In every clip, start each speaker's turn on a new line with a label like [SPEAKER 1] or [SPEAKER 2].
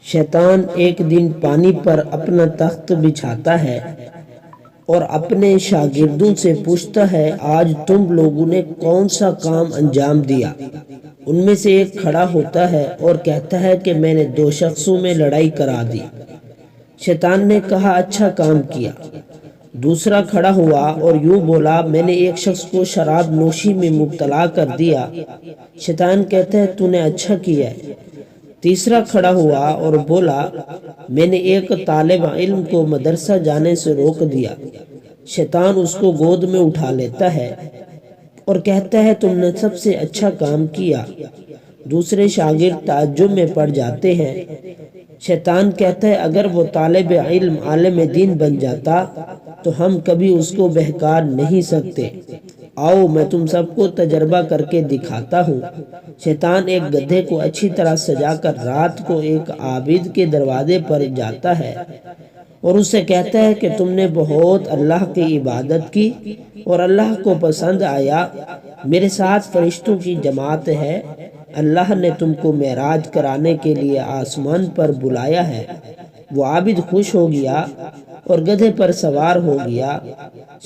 [SPEAKER 1] شیطان ایک دن پانی پر اپنا تخت بچھاتا ہے اور اپنے شاگردوں سے پوچھتا ہے، آج تم لوگوں نے کون سا کام انجام دیا؟ ان میں سے ایک کھڑا ہوتا ہے اور کہتا ہے کہ میں نے 2 شخصوں میں لڑائی کرا دی۔ شیطان نے کہا، اچھا کام کیا۔ دوسرا کھڑا ہوا اور یوں بولا، میں نے 1 شخص کو شراب نوشی میں مبتلا کر دیا۔ شیطان کہتا ہے، تو نے اچھا کیا ہے۔ تیسرا کھڑا ہوا اور بولا، میں نے ایک طالب علم کو مدرسہ جانے سے روک دیا۔ شیطان اس کو گود میں اٹھا لیتا ہے اور کہتا ہے، تم نے سب سے اچھا کام کیا۔ دوسرے شاگرد تعجب میں پڑ جاتے ہیں۔ شیطان کہتا ہے، اگر وہ طالب علم عالم دین بن جاتا تو ہم کبھی اس کو بہکا نہیں سکتے۔ آؤ میں تم سب کو تجربہ کر کے دکھاتا ہوں۔ شیطان ایک گدھے کو اچھی طرح سجا کر رات کو ایک عابد کے دروازے پر جاتا ہے اور اسے کہتا ہے کہ تم نے بہت اللہ کی عبادت کی اور اللہ کو پسند آیا، میرے ساتھ فرشتوں کی جماعت ہے، اللہ نے تم کو معراج کرانے کے لیے آسمان پر بلایا ہے۔ وہ عابد خوش ہو گیا اور گدھے پر سوار ہو گیا۔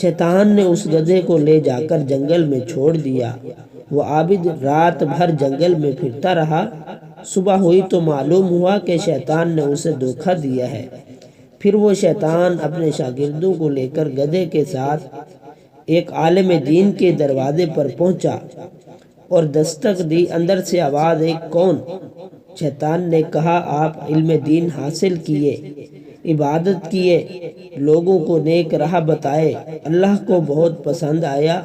[SPEAKER 1] شیطان نے اس گدھے کو لے جا کر جنگل میں چھوڑ دیا۔ وہ عابد رات بھر جنگل میں پھرتا رہا۔ صبح ہوئی تو معلوم ہوا کہ شیطان نے اسے دھوکہ دیا ہے۔ پھر وہ شیطان اپنے شاگردوں کو لے کر گدھے کے ساتھ ایک عالم دین کے دروازے پر پہنچا اور دستک دی۔ اندر سے آواز آئی، کون؟ شیطان نے کہا، آپ علم دین حاصل کیے، عبادت کیے، لوگوں کو نیک راہ بتائے، اللہ کو بہت پسند آیا،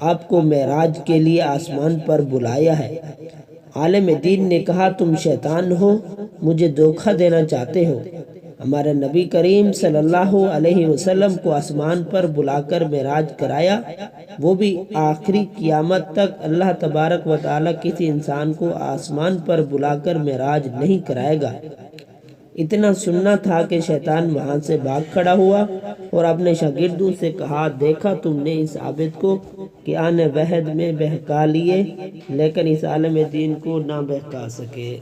[SPEAKER 1] آپ کو معراج کے لیے آسمان پر بلایا ہے۔ عالم دین نے کہا، تم شیطان ہو، مجھے دھوکہ دینا چاہتے ہو۔ ہمارے نبی کریم صلی اللہ علیہ وسلم کو آسمان پر بلا کر معراج کرایا، وہ بھی آخری قیامت تک اللہ تبارک و تعالیٰ کسی انسان کو آسمان پر بلا کر معراج نہیں کرائے گا۔ اتنا سننا تھا کہ شیطان وہاں سے بھاگ کھڑا ہوا اور اپنے شاگردوں سے کہا، دیکھا تم نے اس عابد کو کہ آنے وحد میں بہکا لیے، لیکن اس عالم دین کو نہ بہکا سکے۔